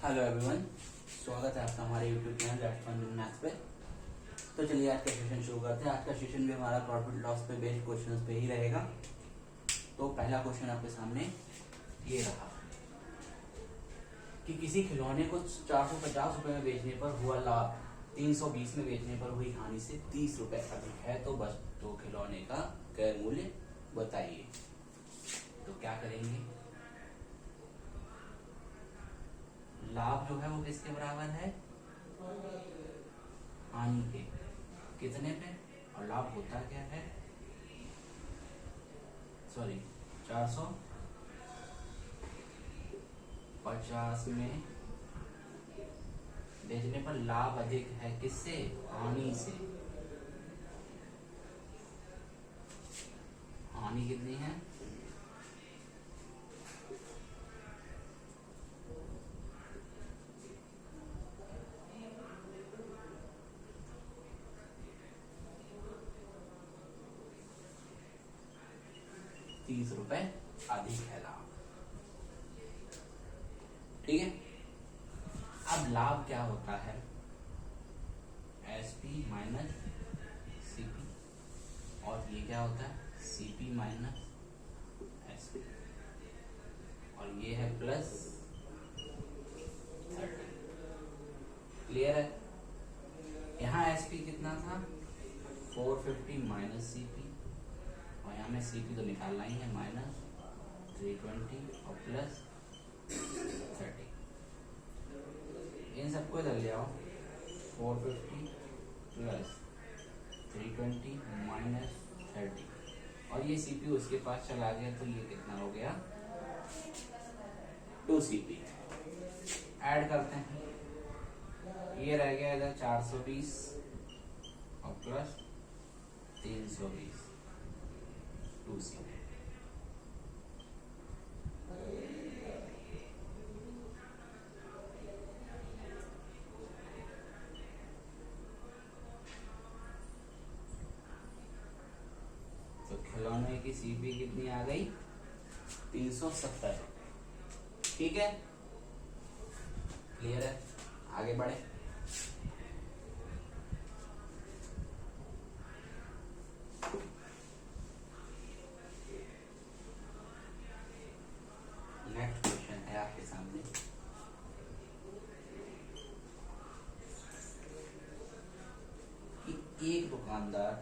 Hello everyone, स्वागत है आपका हमारे YouTube channel let's fun with maths पे। तो चलिए आज का सेशन शुरू करते हैं। आज का सेशन भी हमारा प्रॉफिट लॉस पे बेस्ड क्वेश्चंस पे ही रहेगा। तो पहला क्वेश्चन आपके सामने ये रहा कि किसी खिलौने को 450 रुपए में बेचने पर हुआ लाभ 320 में बेचने पर हुई हानि से 30 रुपए अधिक है, तो बस तो खिलौने का क्रय मूल्य बताइए। तो क्या करेंगे, लाभ जो है वो किसके बराबर है, हानि के। कितने पे, और लाभ होता क्या है, सॉरी 450 में बेचने पर लाभ अधिक है किससे, हानि से। हानि कितनी है, 30 रुपए अधिक है लाभ। ठीक है, अब लाभ क्या होता है, एसपी माइनस सीपी, और ये क्या होता है, सीपी माइनस एसपी, और ये है प्लस 30। क्लियर है। यहाँ एसपी कितना था, 450 माइनस सीपी, और यहाँ में सीपी तो निकालना ही है, माइनस 320 और प्लस 30। इन सबको इधर ले आओ, 450 प्लस 320 माइनस 30, और ये सीपी उसके पास चला गया, तो ये कितना हो गया, 2 सीपी। ऐड करते हैं, ये रह गया इधर 420 और प्लस 320, 2 सीपी। तो खिलौने की सीपी कितनी आ गई, 370। ठीक है, क्लियर है। आगे बढ़े, नेक्स्ट क्वेश्चन है आपके सामने कि एक दुकानदार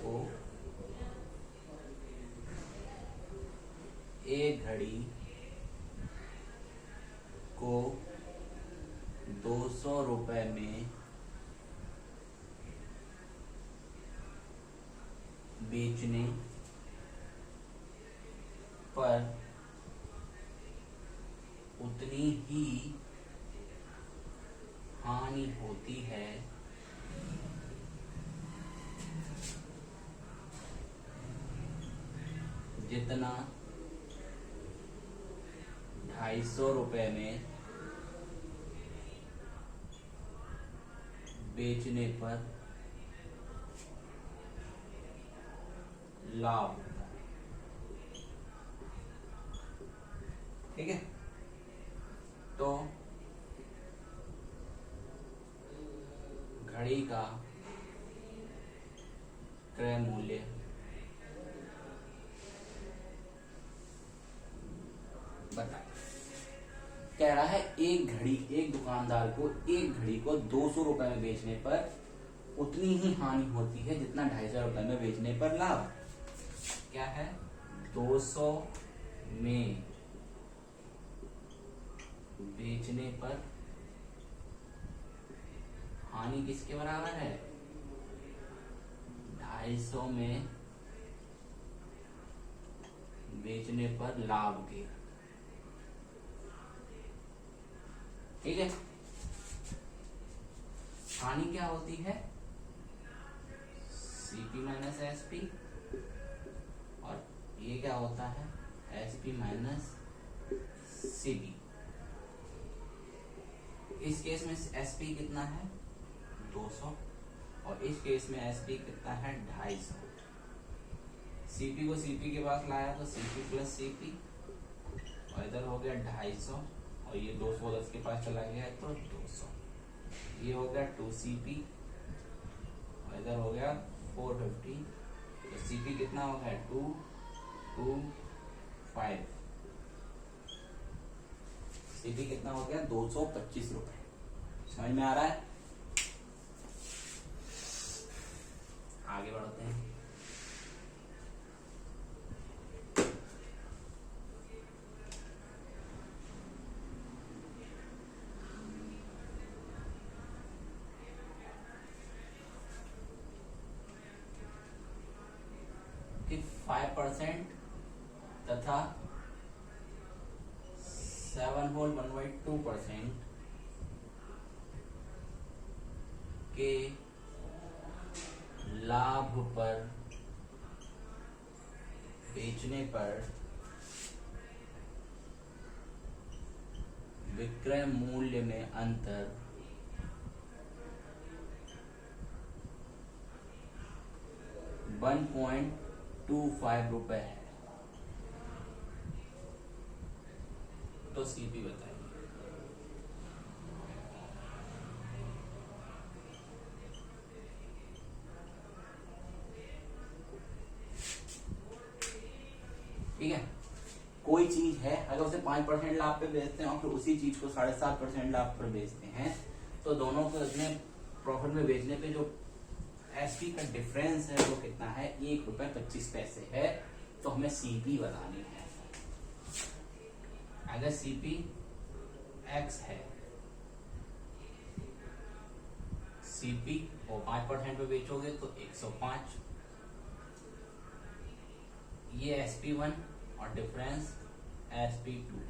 को एक घड़ी को 200 रुपए में बेचने पर उतनी ही हानि होती है जितना 250 रुपए में बेचने पर लाभ होता है। ठीक है, तो घड़ी का क्रय मूल्य बताएं। कह रहा है एक दुकानदार को एक घड़ी को 200 रुपए में बेचने पर उतनी ही हानि होती है जितना 250 रुपए में बेचने पर लाभ। क्या है, 200 में बेचने पर हानि किसके बराबर है, 250 में बेचने पर लाभ के। ठीक है, हानि क्या होती है, सीपी माइनस एसपी, और ये क्या होता है, एसपी माइनस सीपी। इस केस में एसपी कितना है, 200 और इस केस में एस पी कितना है 250। सीपी को सीपी के पास लाया तो सीपी प्लस सीपी और इधर हो गया 250 और ये 210 के पास चला गया तो 200। ये हो गया 2CP और इधर हो गया 450। तो CP कितना हो गया 225। CP कितना हो गया 225 रुपए। समझ में आ रहा है? आगे बढ़ते हैं। कि 5% तथा 7 होल 1/2% के लाभ पर बेचने पर विक्रय मूल्य में अंतर 1.25 रुपए है। तो सीपी बताइए। ठीक है, कोई चीज है अगर उसे 5% लाभ पे बेचते हैं और फिर उसी चीज को 7.5% लाभ पर बेचते हैं तो दोनों को इतने प्रॉफिट में बेचने पे जो एसपी का डिफरेंस है वो कितना है 1.25 है। तो हमें सीपी बतानी है। अगर सीपी एक्स है, सीपी और 5% पे बेचोगे तो 105। ये SP1 और डिफरेंस SP2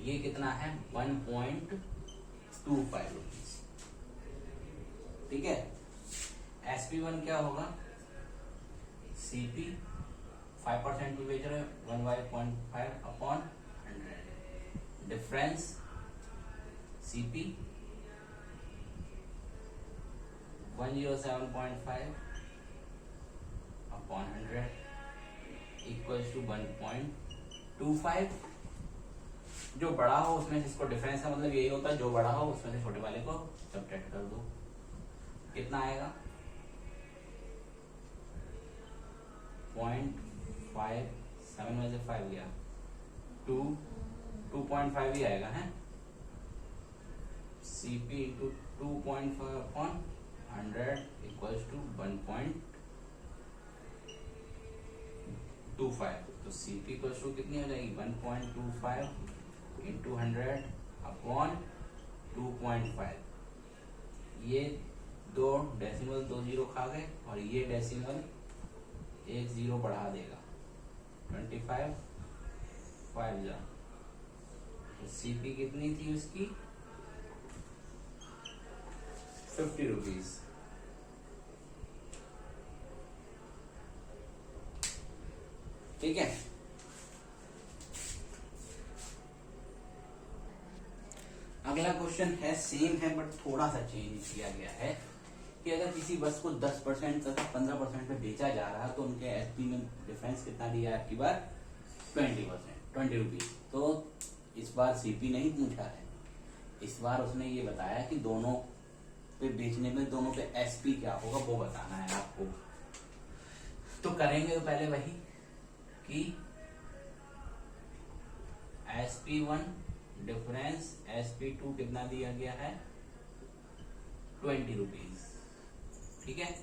ये कितना है 1.25 रुपीज। ठीक है, SP1 क्या होगा CP 5% पे बेच रहे हैं 1/5 upon 100 difference CP 107.5 upon 100 equals to 1.25। जो बड़ा हो उसमें से इसको डिफरेंस का मतलब यही होता है जो बड़ा हो उसमें से छोटे वाले को सब्ट्रैक्ट कर दो। कितना आएगा 0.57 में से 5 गया 2.5 ही आएगा है। CP into 2.5 upon 100 equals to 1.25। तो CP इक्वल्स टू कितनी हो जाएगी 1.25 इंटू 100 अपॉन 2.5। ये दो डेसिमल 2 जीरो खा गए और ये डेसिमल 1 जीरो बढ़ा देगा 25 5 जा। तो CP कितनी थी उसकी 50 रुपीज। ठीक है, अगला क्वेश्चन है सेम है बट थोड़ा सा चेंज किया गया है कि अगर किसी वस्तु को 10% तथा 15% में बेचा जा रहा है तो उनके एसपी में डिफरेंस कितना दिया है आपकी बार 20 रुपीज। तो इस बार सीपी नहीं पूछा है, इस बार उसने ये बताया कि दोनों पे बेचने में दोनों पे एसपी क्या होगा वो बताना है आपको। तो करेंगे तो पहले वही कि SP1 डिफरेंस SP2 कितना दिया गया है 20 रुपीज। ठीक है,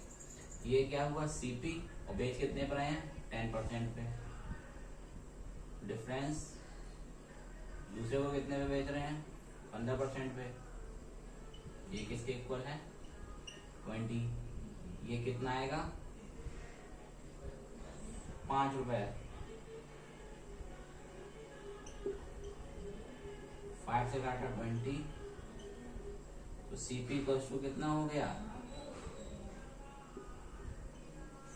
ये क्या हुआ CP और बेच कितने पर आए हैं 10% पे। डिफरेंस दूसरे को कितने पे बेच रहे हैं 15% पे। ये किसके इक्वल है 20। ये कितना आएगा 5 रुपए। 5 से काटा 20 तो CP इक्वल्स टू कितना हो गया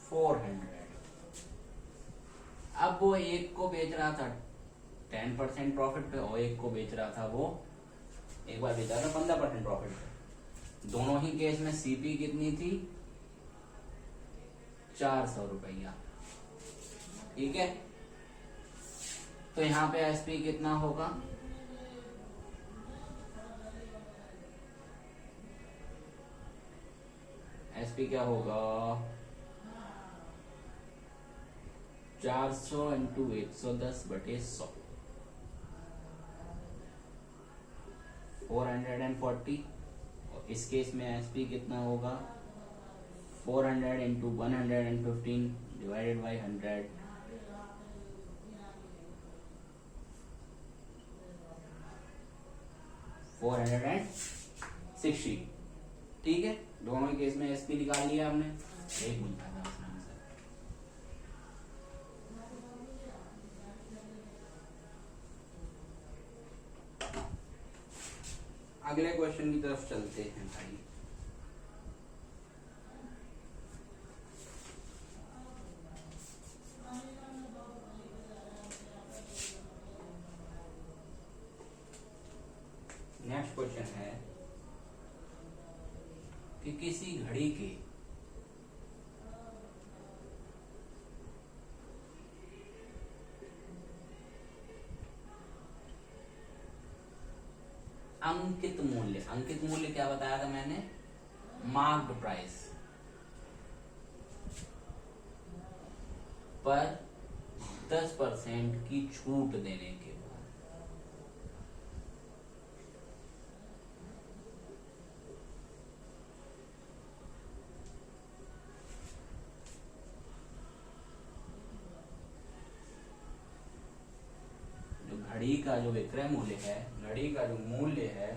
400। अब वो एक को बेच रहा था 10% प्रॉफिट पे और एक को बेच रहा था वो एक बार बेचा था 15% प्रॉफिट पे। दोनों ही केस में सीपी कितनी थी, 400 रुपया। ठीक है, तो यहाँ पे एसपी कितना होगा, एसपी क्या होगा, 400 इंटू 110/100, 440। और इस केस में एसपी कितना होगा, 400 इंटू 115 डिवाइडेड बाई 100, 460। ठीक है, दोनों केस में एसपी निकाल लिया हमने। एक मिनट था आसान से। अगले क्वेश्चन की तरफ चलते हैं भाई। नेक्स्ट क्वेश्चन है कि किसी घड़ी के अंकित मूल्य, अंकित मूल्य क्या बताया था मैंने, मार्क्ड प्राइस पर 10% की छूट देने के बाद जो घड़ी का जो विक्रय मूल्य है, घड़ी का जो मूल्य है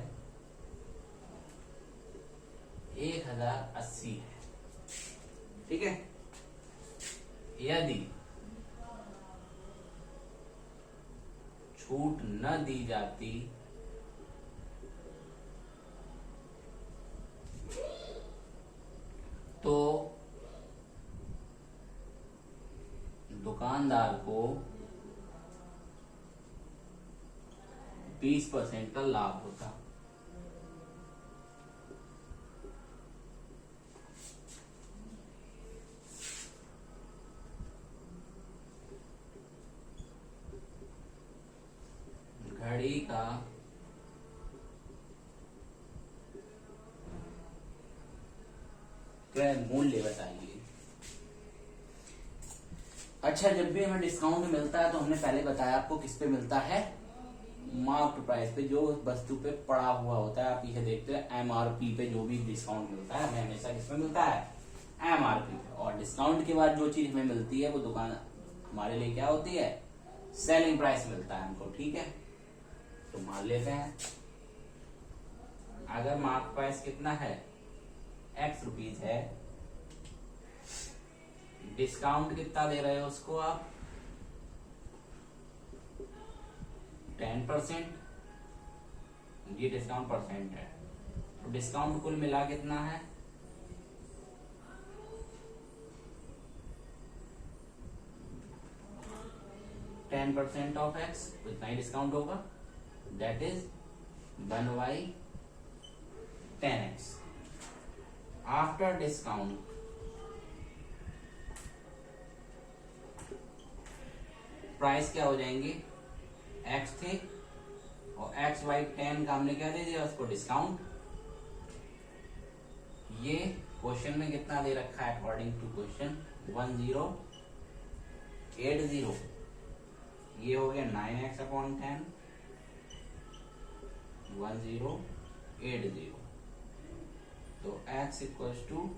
1080 है। ठीक है, यदि छूट न दी जाती तो दुकानदार को 20% का लाभ होता। घड़ी का क्रय मूल्य बताइए। अच्छा, जब भी हमें डिस्काउंट मिलता है तो हमने पहले बताया आपको किस पे मिलता है, मार्क्ड प्राइस पे, जो वस्तु पे पड़ा हुआ होता है। आप पीछे देखते हैं एमआरपी पे जो भी डिस्काउंट मिलता है हमें हमेशा किस पे मिलता है, एमआरपी पे। और डिस्काउंट के बाद जो चीज हमें मिलती है वो दुकान हमारे लिए क्या होती है, सेलिंग प्राइस मिलता है हमको। ठीक है, तो मान लेते हैं अगर मार्क प्राइस कितना है, x रुपीज है, डिस्काउंट कितना दे रहे हो उसको आप, 10%। ये डिस्काउंट परसेंट है, तो डिस्काउंट कुल मिला कितना है, 10% ऑफ x, इतना ही डिस्काउंट होगा, that is 1/10x। After discount price क्या हो जाएंगे, x थे और x/10 का हमने क्या दे दिया उसको, डिस्काउंट। ये क्वेश्चन में कितना दे रखा है अकॉर्डिंग टू क्वेश्चन, 1080। ये हो गया 9x/10, 1080। तो x इक्वल्स टू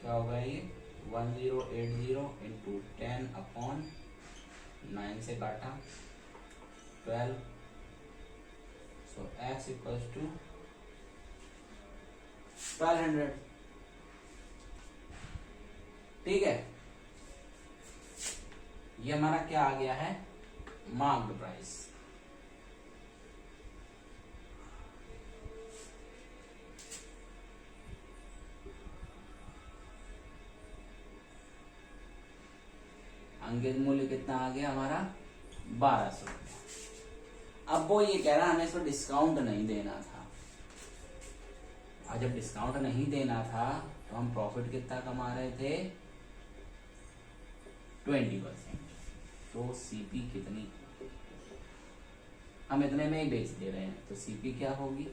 क्या होगा, ये 1080 इंटू 10/9 से काटा 12। सो x इक्वल्स टू 1200। ठीक है, ये हमारा क्या आ गया है, मार्क्ड प्राइस। मोहन के मूल्य कितना आ गया हमारा 1200 रुपया। अब वो ये कह रहा हमें इसको डिस्काउंट नहीं देना था, और जब डिस्काउंट नहीं देना था तो हम प्रॉफिट कितना कमा रहे थे 20%। तो सीपी कितनी, हम इतने में ही बेच दे रहे हैं, तो सीपी क्या होगी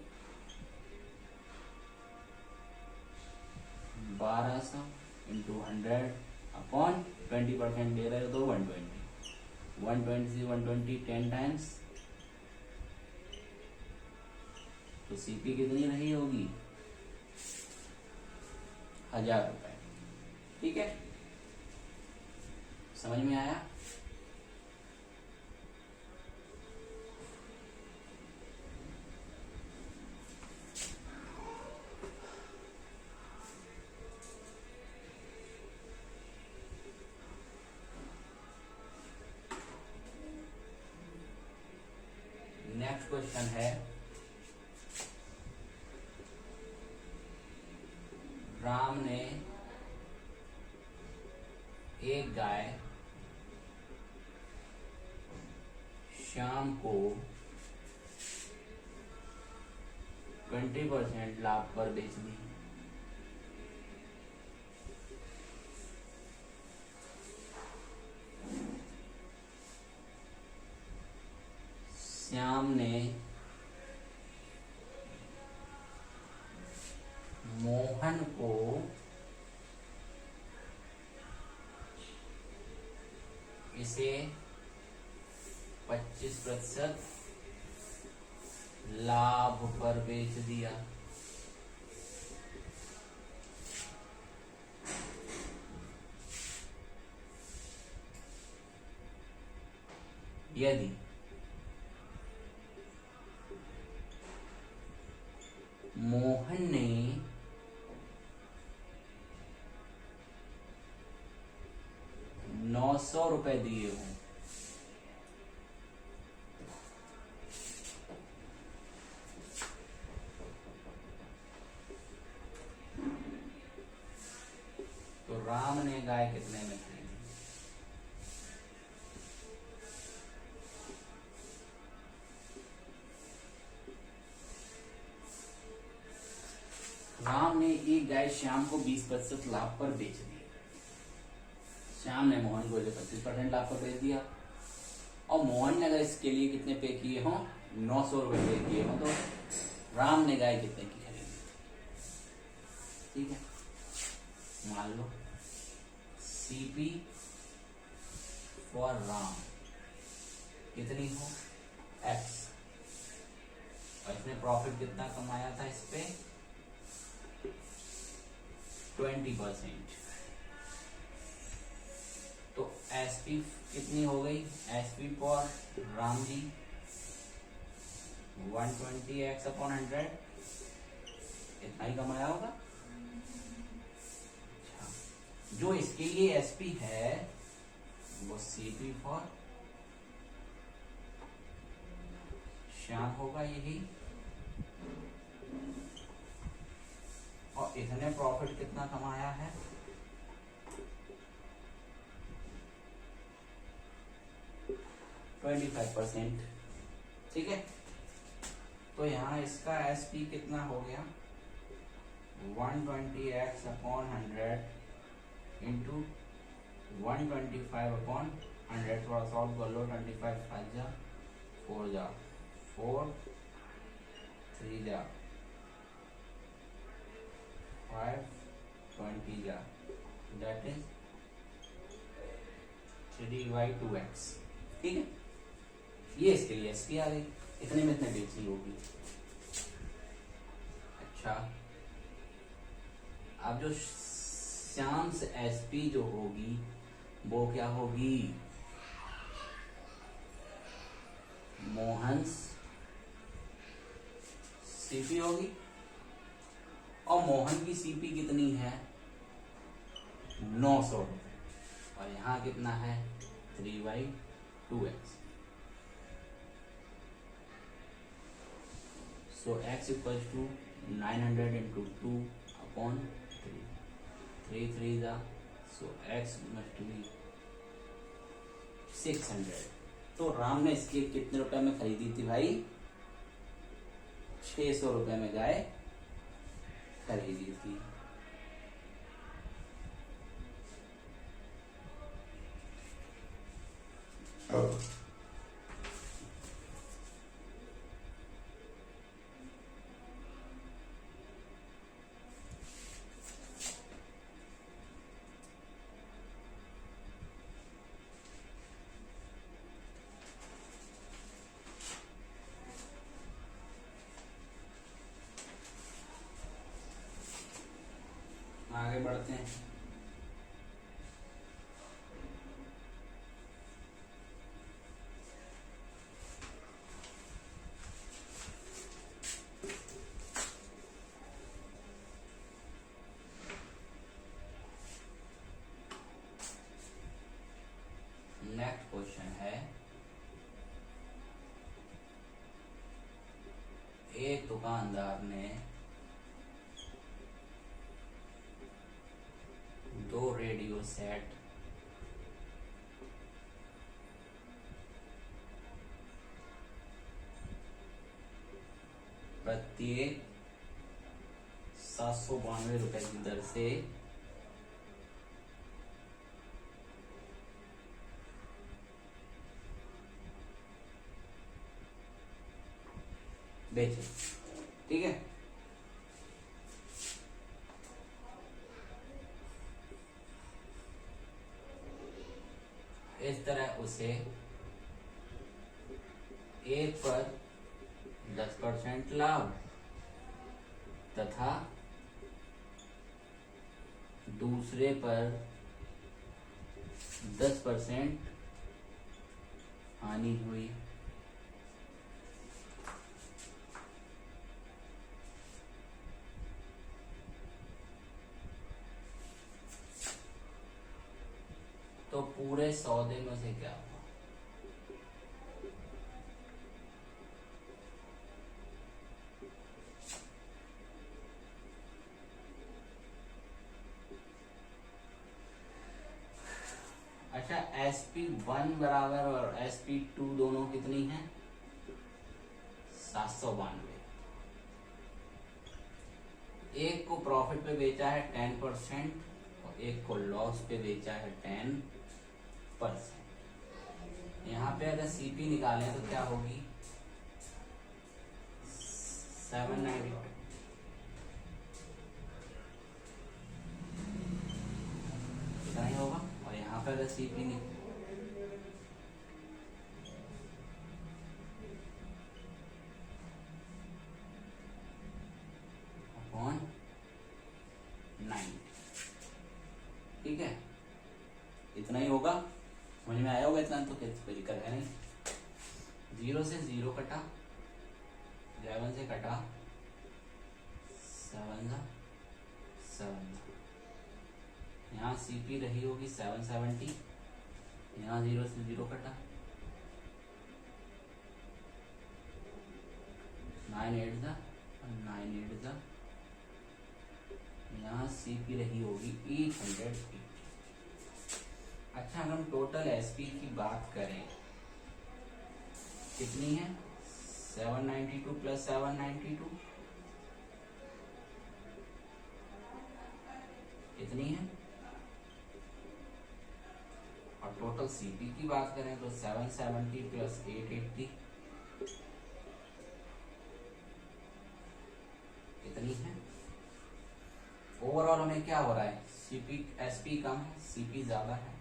1200 इंटू 100 अपॉन 20% दे रहे हो तो 120, 120 से 120 10 टाइम्स, तो सीपी कितनी रही होगी 1000 रुपए। ठीक है, समझ में आया? नेक्स्ट क्वेश्चन है, राम ने एक गाय श्याम को 20% लाभ पर बेच दी। श्याम ने मोहन को इसे 25% लाभ पर बेच दिया। यदि मोहन ने 900 रुपए दिए हों तो राम ने गाय कितने में खरीदी? राम ने एक गाय श्याम को 20% लाभ पर बेच दी। श्याम ने मोहन को 25% लाभ पर बेच दिया, और मोहन ने अगर इसके लिए कितने पे किए हों 900 रुपए पे किए हों, तो राम ने गाय कितने की खरीदी? ठीक है, मान लो सीपी फॉर राम कितनी हो एक्स, और इसने प्रॉफिट कितना कमाया था इस पे 20%। तो एसपी कितनी हो गई? SP for Ram ji 120x अपॉन 100, इतना ही कमाया होगा। अच्छा, जो इसके लिए एसपी है वो सीपी फॉर श्याम होगा यही, और इतने प्रॉफिट कितना कमाया है 25%। ठीक है, तो यहाँ इसका एसपी कितना हो गया 120x अपॉन 100 इंटू 125 अपॉन 100। थोड़ा सॉल्व कर लो, 25 5 जा 4 जा 4 3 जा 5 20 जा, दैट इज 3/2x। ठीक है, ये इसके लिए एसपी आ गई, इतने में इतने बेची होगी। अच्छा, अब जो श्याम से एसपी जो होगी वो क्या होगी मोहन सीपी होगी, और मोहन की सीपी कितनी है 900 रुपए, और यहाँ कितना है 3/2x। So x equals to 900 into 2 upon 3. 3 3 is so x must be 600। तो राम ने स्केल कितने रुपए में खरीदी थी भाई? 600 रुपए में गाय खरीदी थी। आगे बढ़ते हैं। नेक्स्ट क्वेश्चन है, एक दुकानदार ने 2 रेडियो सेट प्रत्येक 792 रुपए की दर से बेचे। ठीक है, इस तरह उसे एक पर 10% लाभ तथा दूसरे पर 10% हानि हुई। तो पूरे सौदे में से क्या हुआ? अच्छा, SP1 बराबर और SP2 दोनों कितनी है? 792। एक को प्रॉफिट पे बेचा है 10% और एक को लॉस पे बेचा है 10%। यहाँ पे अगर CP निकालें तो क्या होगी? 792 इतना ही होगा। और यहाँ पे अगर CP अपॉन 90, ठीक है, इतना ही होगा। समझ में आया होगा इतना, तो कोई दिक्कत है नहीं। 0 से 0 कटा, 11 से कटा, 7 था 7 था। यहाँ CP रही होगी 770। यहाँ 0 से 0 कटा, 9 8 था 9 8 था। यहाँ CP रही होगी 880। अच्छा, अगर हम टोटल SP की बात करें कितनी है? 792 प्लस 792 इतनी है। और टोटल CP की बात करें तो 770 प्लस 880 इतनी है। ओवरऑल हमें क्या हो रहा है? SP कम है, CP ज्यादा है,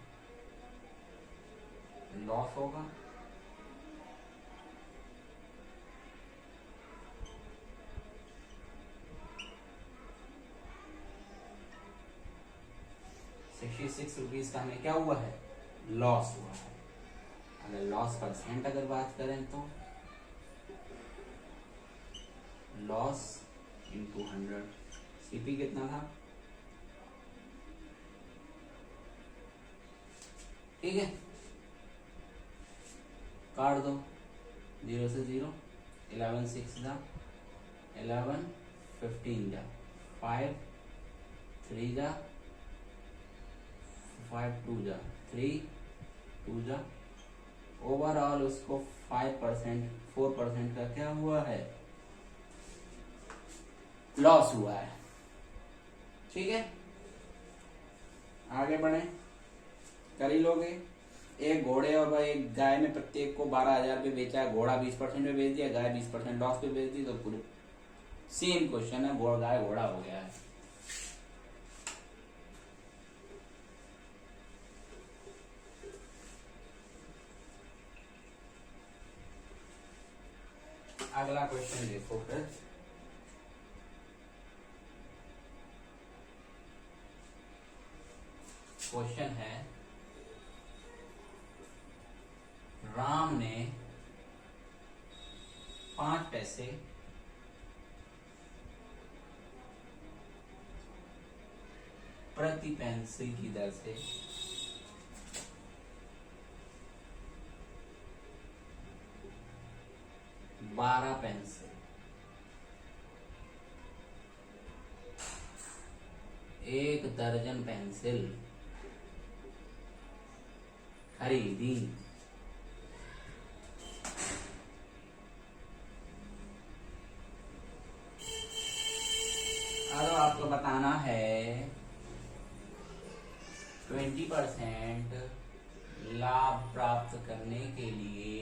लॉस होगा। ₹66 का हमें क्या हुआ है? लॉस हुआ है। अगर लॉस परसेंट अगर बात करें तो लॉस इंटू 100। CP कितना था? ठीक है, काट दो। 0 से 0, 11 6 जा 11, 15 जा 5 3 जा 5 2 जा 3 2 जा ओवरऑल उसको 5% 4% का क्या हुआ है, लॉस हुआ है। ठीक है, आगे बढ़े, कर ही लोगे। एक घोड़े और एक गाय में प्रत्येक को 12,000 पे बेचा है, घोड़ा 20% में बेच दिया, गाय 20% लॉस पे बेच दी, तो पूरे सेम क्वेश्चन है, गाय घोड़ा हो गया है। अगला क्वेश्चन देखो फिर, क्वेश्चन है राम ने 5 पैसे प्रति पेंसिल की दर से 12 पेंसिल एक दर्जन पेंसिल खरीदी। अब आपको बताना है 20% लाभ प्राप्त करने के लिए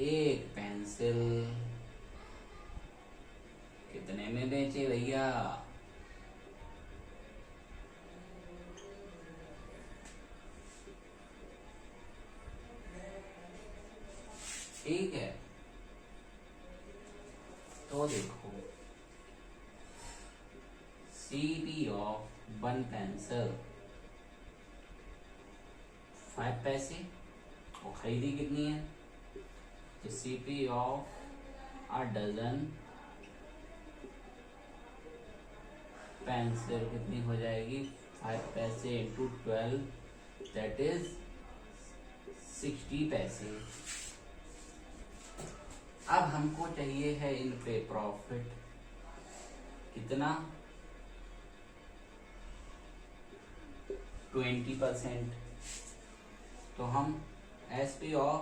एक पेंसिल कितने में बेचे भैया, ठीक है। तो देखो CP ऑफ 1 पेंसिल 5 पैसे और खरीदी कितनी है, तो CP of a dozen pencil कितनी हो जाएगी, 5 पैसे इंटू 12 दैट इज 60 पैसे। अब हमको चाहिए है इन पे प्रॉफिट कितना, 20%। तो हम SP ऑफ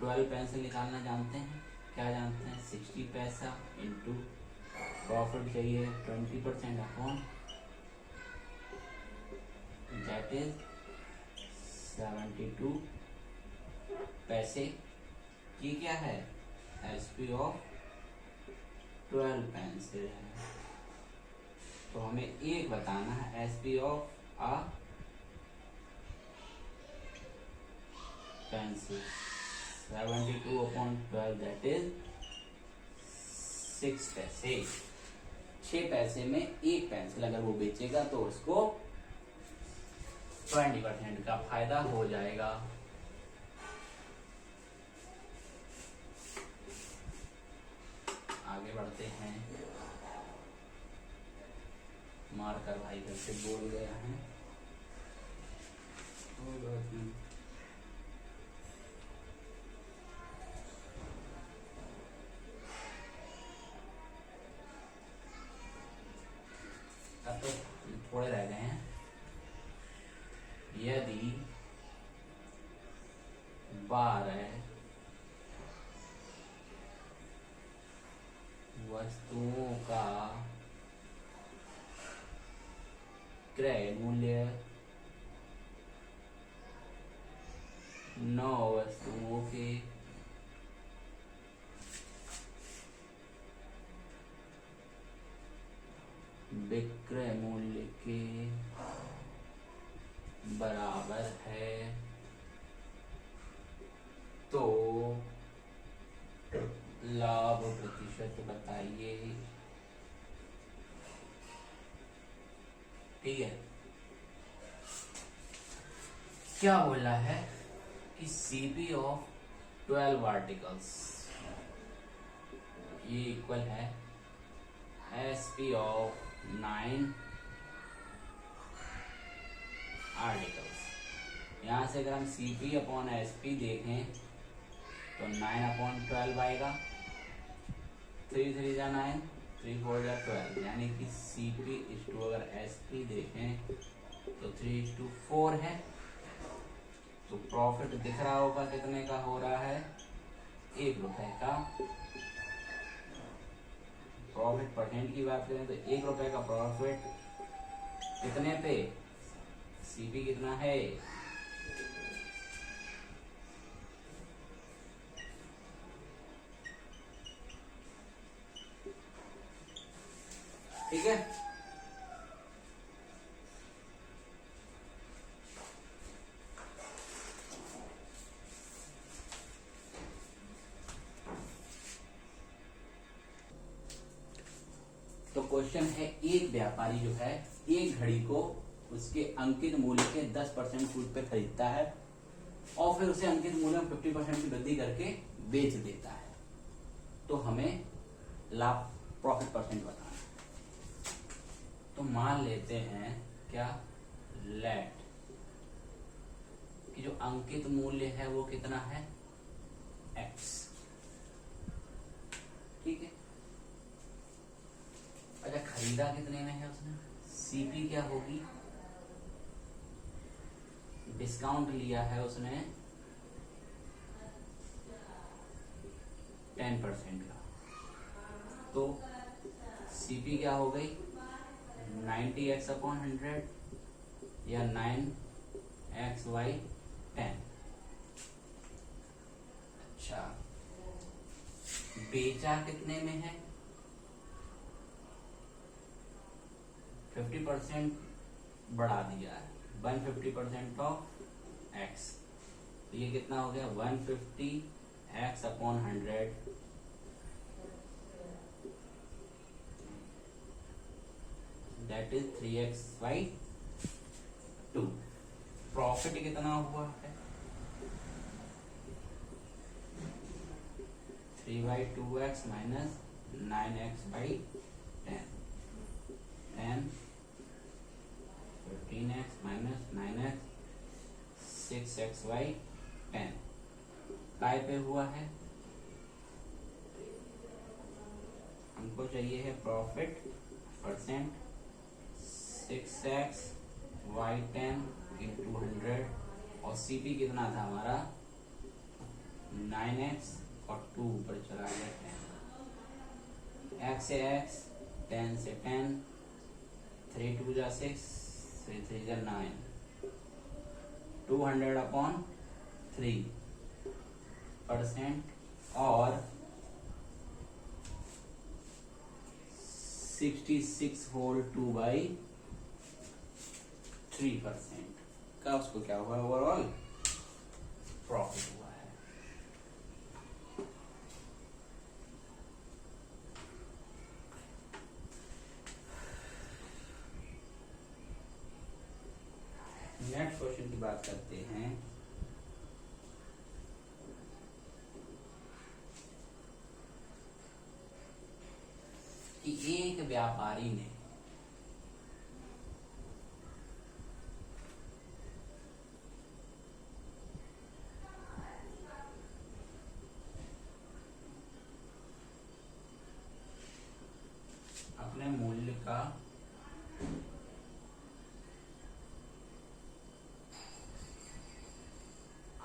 12 पेंसिल निकालना जानते हैं, क्या जानते हैं, 60 पैसा इंटू प्रॉफिट चाहिए 20% अपॉन दैट इज 72 पैसे। ये क्या है, SP ऑफ 12 पेंसिल है। तो हमें एक बताना है SP of a pencil 72 upon 12 that is 6 पैसे। 6 पैसे में एक पेंसिल अगर वो बेचेगा तो उसको 20% का फायदा हो जाएगा। आगे बढ़ते हैं, मारकर भाई घर से बोल गया है। अब तो थोड़े रह गए हैं। यदि 12 वस्तुओं का क्रय मूल्य 9 वस्तुओं के विक्रय मूल्य के बराबर है, तो लाभ प्रतिशत बताइए। ठीक है, क्या बोला है कि CP ऑफ 12 आर्टिकल्स ये इक्वल है SP ऑफ 9 आर्टिकल्स। यहां से अगर हम CP अपॉन SP देखें तो 9 अपॉन 12 आएगा, 3 3 जा 9, 3 4 या 12, यानी कि CP इज टू, अगर SP देखें तो 3:4 है। तो प्रॉफिट दिख रहा होगा कितने का हो रहा है, 1 रुपए का। प्रॉफिट परसेंट की बात करें तो 1 रुपए का प्रॉफिट कितने पे, CP कितना है, ठीक है। तो क्वेश्चन है, एक व्यापारी जो है एक घड़ी को उसके अंकित मूल्य के 10% छूट पे खरीदता है और फिर उसे अंकित मूल्य में 50% की वृद्धि करके बेच देता है। तो हमें लाभ प्रॉफिट परसेंट बताना है। तो मान लेते हैं क्या, लेट कि जो अंकित मूल्य है वो कितना है, x, ठीक है। अच्छा, खरीदा कितने में है उसने, CP क्या होगी, डिस्काउंट लिया है उसने 10% का, तो CP क्या हो गई, 90x/100 या 9x/10। अच्छा, बेचा कितने में है, 50% बढ़ा दिया है, 150% ऑफ x। तो ये कितना हो गया, 150x/100 that is 3x/2। Profit कितना हुआ है, 3/2x minus 9x/10, 10 15x minus 9x 6x/10 काय पे हुआ है, हमको चाहिए है प्रॉफिट परसेंट, 6x/10 इंटू 100 और CP कितना था हमारा 9x और 2 ऊपर चला गया 10, x से x, 10 से 10, 3 2 जा 6, 3 3 जा 9, 200/3% और 66 होल 2/3% का उसको क्या हुआ, ओवरऑल प्रॉफिट हुआ है। नेक्स्ट क्वेश्चन की बात करते हैं। कि एक व्यापारी ने अपने मूल्य का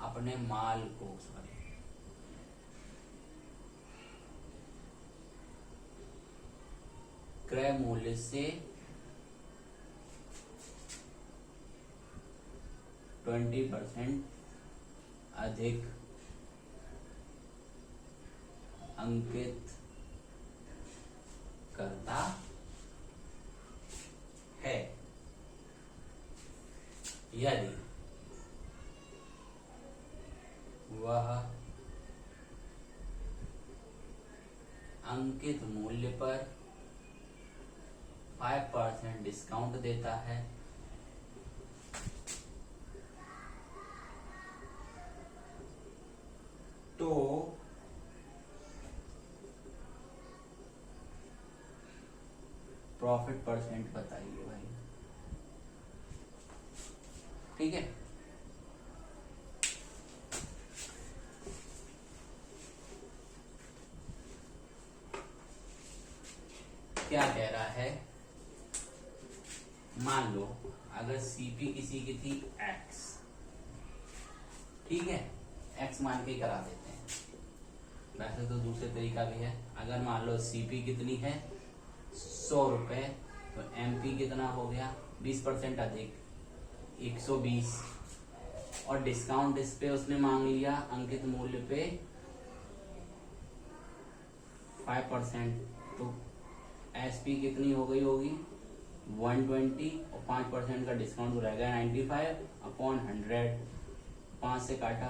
अपने माल को क्रय मूल्य से 20% अधिक अंकित करता है यदि वह अंकित मूल्य पर 5% डिस्काउंट देता है तो प्रॉफिट परसेंट बताइए भाई, ठीक है। क्या कह रहा है, मान लो अगर सीपी किसी की थी एक्स, ठीक है, एक्स मान के करा देते हैं। वैसे तो दूसरे तरीका भी है। अगर मान लो सीपी कितनी है 100 रुपए, तो एमपी कितना हो गया 20% अधिक 120, और डिस्काउंट इस पे उसने मांग लिया अंकित मूल्य पे 5%, तो एसपी कितनी हो गई होगी 120, और 5% का डिस्काउंट रहेगा 95/100। 5 से काटा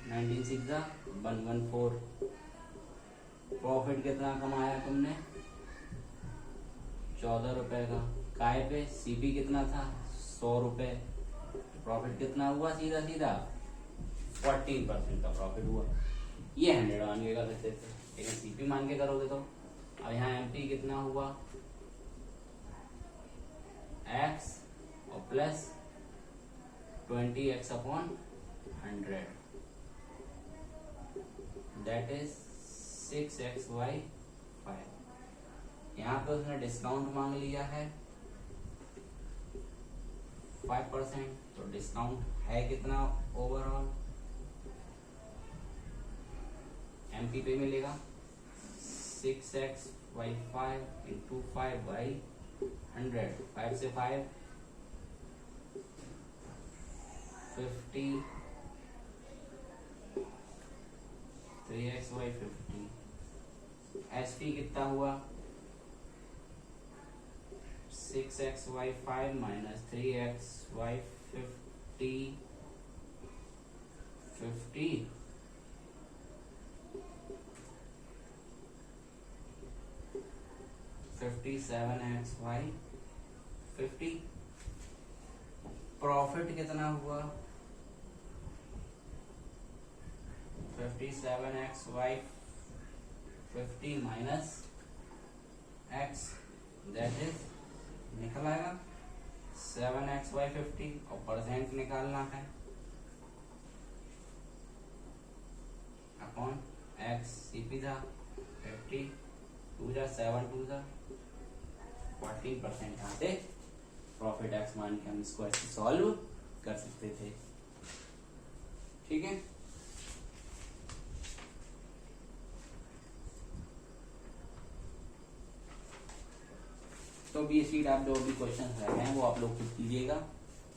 19 6 114। प्रॉफिट कितना कमाया तुमने 14 रुपए का। काय पे सीपी कितना था 100 रुपए, प्रॉफिट कितना हुआ सीधा सीधा 14% का प्रॉफिट हुआ। ये 100 मान के कर सकते थे, लेकिन सीपी मान के करोगे तो अब यहाँ एमपी कितना हुआ x और plus 20x/100, that is 6xy5। यहाँ पे उसने डिस्काउंट मांग लिया है 5%, तो डिस्काउंट है कितना ओवरऑल, एमपी पे मिलेगा 6xy5 इंटू 5/100, 5 से 5 50, 3xy50। एसपी कितना हुआ 6xy5 minus 3xy50, 50 57xy50। Profit कितना हुआ 57xy50 minus x, that is निकल आएगा 7xy50, और परसेंट निकालना है अपॉन x। सीपी था 50, 2 जा 7, 2 जा 14%। यहाँ से प्रॉफिट एक्स मान के हम इसको ऐसे सॉल्व कर सकते थे, ठीक है। तो अब ये शीट आप जो भी क्वेश्चन रह गए हैं वो आप लोग खुद कीजिएगा।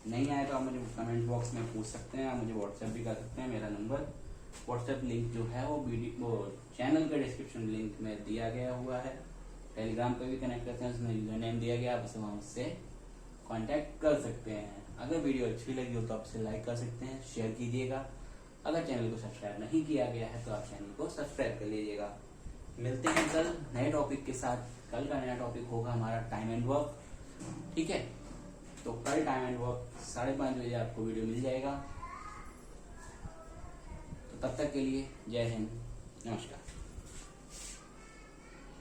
नहीं आए तो आप मुझे कमेंट बॉक्स में पूछ सकते हैं, आप मुझे व्हाट्सएप भी कर सकते हैं। मेरा नंबर व्हाट्सएप लिंक जो है वो चैनल के डिस्क्रिप्शन लिंक में दिया गया हुआ है। टेलीग्राम पे भी कनेक्ट करते हैं, उसमें यूजर नेम दिया गया, आप उसे वहां से कांटेक्ट कर सकते हैं। अगर वीडियो अच्छी लगी हो तो आप इसे लाइक कर सकते हैं, शेयर कीजिएगा। अगर चैनल को सब्सक्राइब नहीं किया गया है तो आप चैनल को सब्सक्राइब कर लीजिएगा। मिलते हैं कल नए टॉपिक के साथ। कल का नया टॉपिक होगा हमारा टाइम एंड वर्क, ठीक है। तो कल टाइम एंड वर्क 5:30 बजे आपको वीडियो मिल जाएगा। तो तब तक के लिए जय हिंद, नमस्कार।